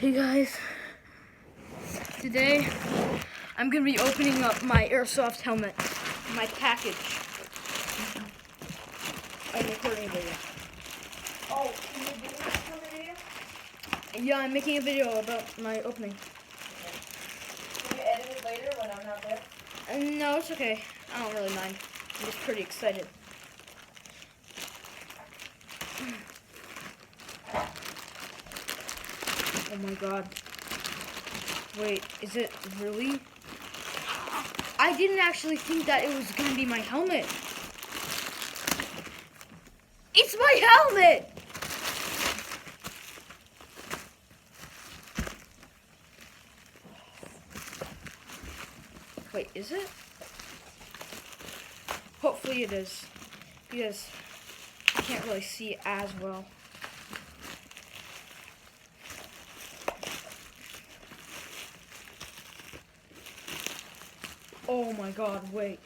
Hey guys, today I'm going to be opening up my Airsoft helmet, my package. I'm recording a video. Oh, can you do this for the video? Yeah, I'm making a video about my opening. Okay. Can you edit it later when I'm not there? No, it's okay. I don't really mind. I'm just pretty excited. Oh my god. Wait, is it really? I didn't actually think that it was going to be my helmet. It's my helmet! Wait, is it? Hopefully it is, because I can't really see it as well. Oh my god, wait.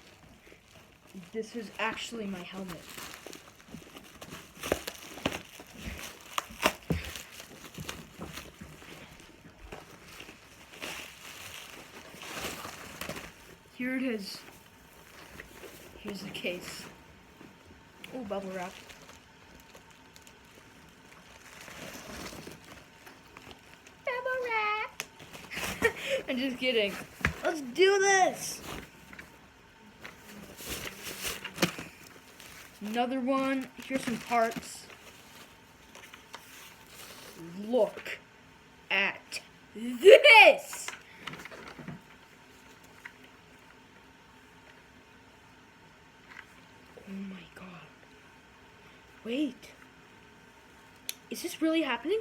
This is actually my helmet. Here it is. Here's the case. Oh, bubble wrap. Bubble wrap! I'm just kidding. Let's do this! Another one. Here's some parts. Look at this! Oh my god. Wait. Is this really happening?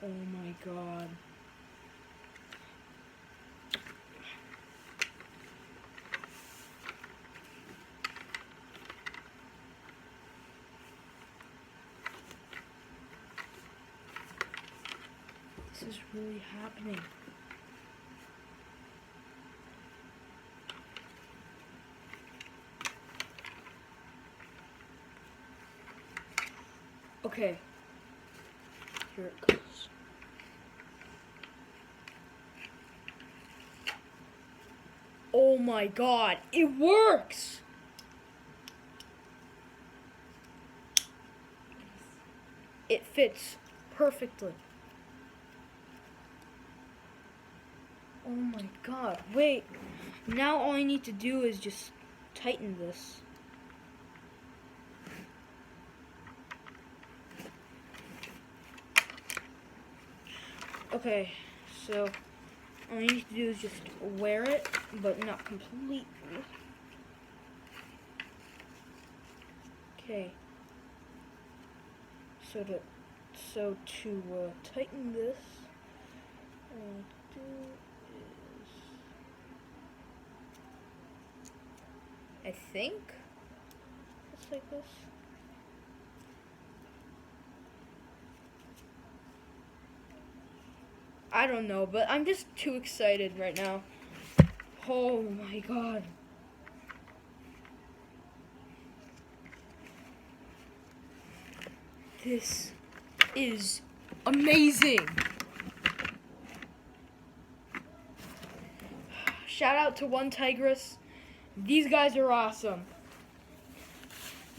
Oh my god. This is really happening. Okay. Here it goes. Oh my god, it works! It fits perfectly. Oh my god, wait. Now all I need to do is just tighten this. Okay, so all I need to do is just wear it, but not completely. Okay. So to tighten this, all I do is, I think, just like this. I don't know, but I'm just too excited right now. Oh my god. This is amazing. Shout out to One Tigress. These guys are awesome.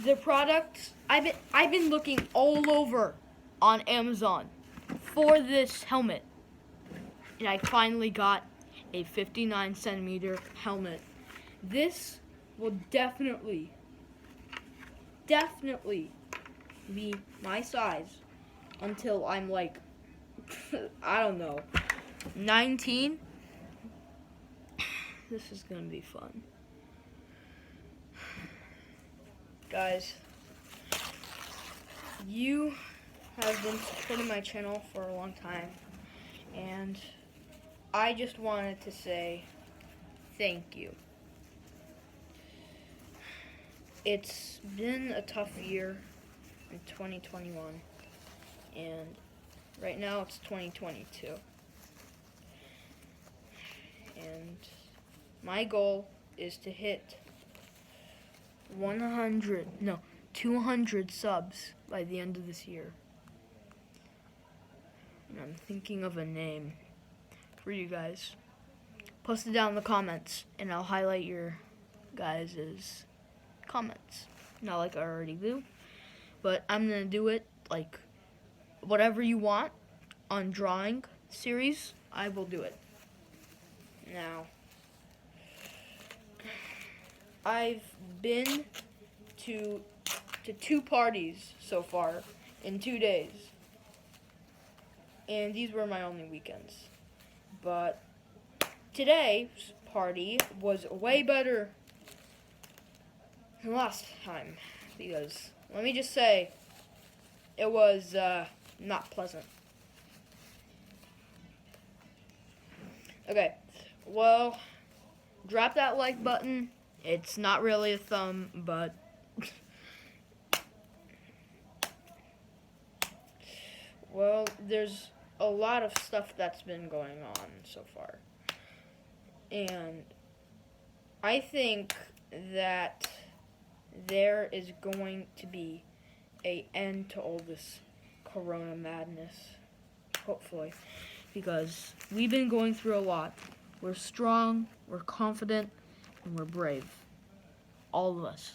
The products, I've been looking all over on Amazon for this helmet. And I finally got a 59 centimeter helmet. This will definitely be my size until I'm like, I don't know, 19. This is gonna be fun. Guys, you have been supporting my channel for a long time, and I just wanted to say thank you. It's been a tough year in 2021, and right now it's 2022. And my goal is to hit 200 subs by the end of this year. And I'm thinking of a name for you guys. Post it down in the comments, and I'll highlight your guys' comments. Not like I already do, but I'm gonna do it like whatever you want on drawing series. I will do it. Now, I've been to 2 parties so far in 2 days, and these were my only weekends. But today's party was way better than last time, because let me just say, it was not pleasant. Okay, well, drop that like button. It's not really a thumb, but well, there's a lot of stuff that's been going on so far. And I think that there is going to be an end to all this corona madness, hopefully, because we've been going through a lot. We're strong, we're confident, and we're brave. All of us.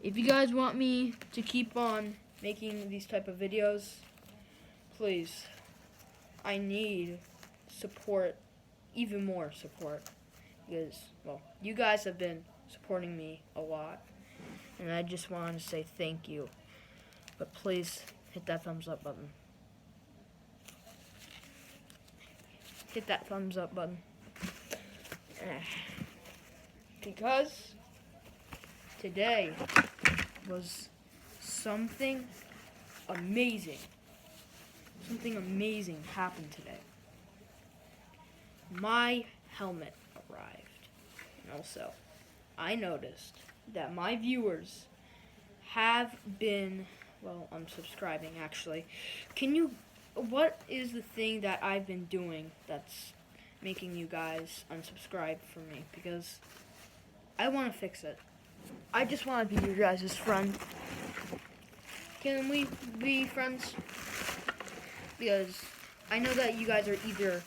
If you guys want me to keep on making these type of videos, please, I need support, even more support, because, well, you guys have been supporting me a lot, and I just want to say thank you. But please hit that thumbs up button. Hit that thumbs up button. Because today was something amazing. Something amazing happened today. My helmet arrived. And also, I noticed that my viewers have been, well, unsubscribing actually. What is the thing that I've been doing that's making you guys unsubscribe from me? Because I want to fix it. I just want to be your guys' friend. Can we be friends? Because I know that you guys are either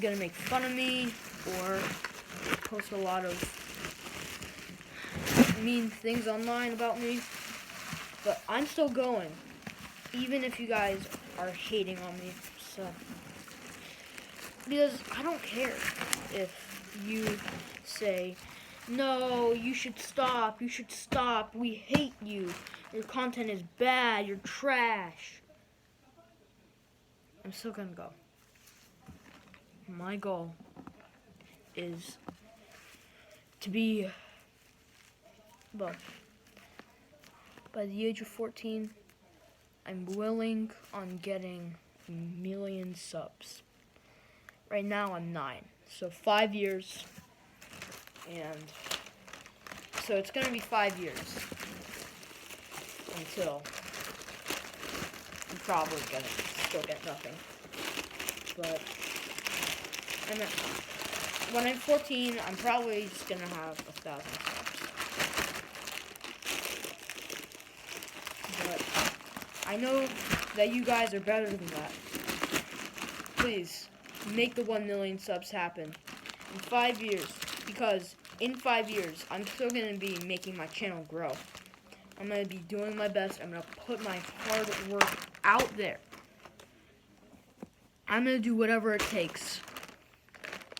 gonna make fun of me or post a lot of mean things online about me. But I'm still going, even if you guys are hating on me. So, because I don't care if you say, no, you should stop, we hate you, your content is bad, you're trash. I'm still gonna go. My goal is to be, well, by the age of 14, I'm willing on getting 1 million subs. Right now I'm 9, so 5 years, and so it's gonna be 5 years until I'm probably gonna still get nothing. But when I'm 14, I'm probably just gonna have 1,000 subs. But I know that you guys are better than that. Please, make the 1 million subs happen in 5 years, because in 5 years, I'm still going to be making my channel grow. I'm going to be doing my best. I'm going to put my hard work out there. I'm going to do whatever it takes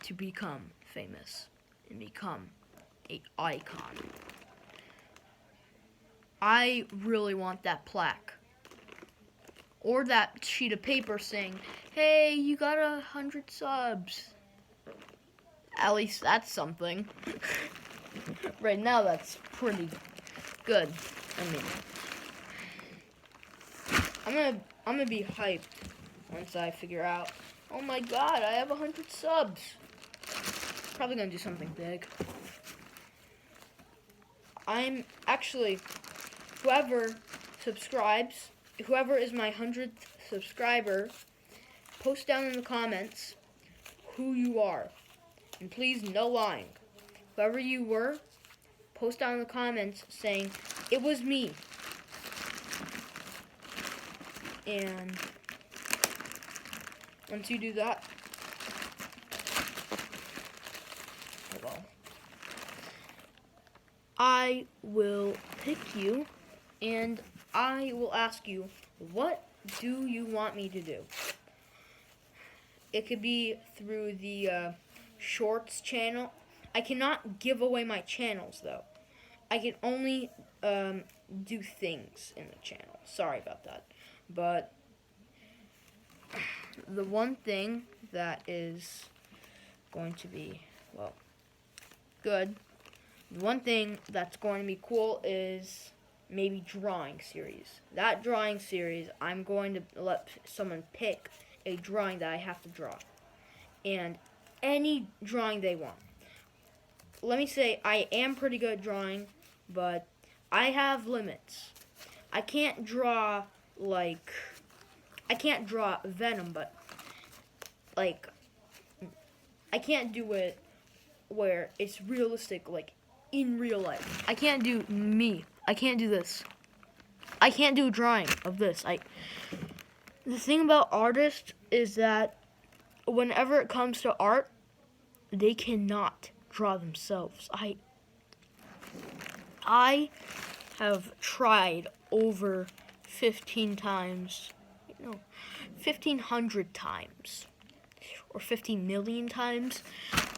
to become famous and become an icon. I really want that plaque. Or that sheet of paper saying, hey, you got 100 subs. At least that's something. Right now, that's pretty good. I mean, I'm gonna be hyped once I figure out, oh my god, I have 100 subs. Probably gonna do something big. I'm actually, whoever subscribes, whoever is my 100th subscriber, post down in the comments who you are. And please, no lying. Whoever you were, post down in the comments saying it was me. And once you do that, well, I will pick you and I will ask you, what do you want me to do? It could be through the Shorts channel. I cannot give away my channels though. I can only do things in the channel. Sorry about that. But the one thing that is going to be, well, good. The one thing that's going to be cool is maybe drawing series. That drawing series, I'm going to let someone pick a drawing that I have to draw. And any drawing they want. Let me say, I am pretty good at drawing, but I have limits. I can't draw, like, I can't draw Venom, but, like, I can't do it where it's realistic, like, in real life. I can't do me. I can't do this. I can't do a drawing of this. The thing about artists is that whenever it comes to art, they cannot draw themselves. I have tried over 15 times, 1,500 times, or 15 million times.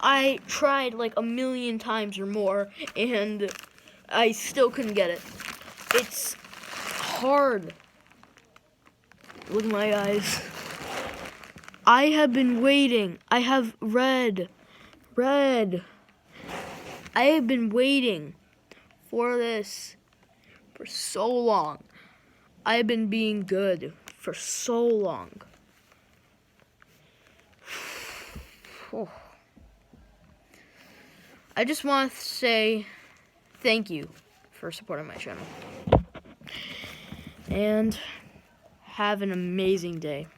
I tried like 1,000,000 times or more, and I still couldn't get it. It's hard. Look at my eyes. I have been waiting. I have red. I have been waiting for this for so long. I have been being good for so long. I just want to say thank you for supporting my channel. And have an amazing day.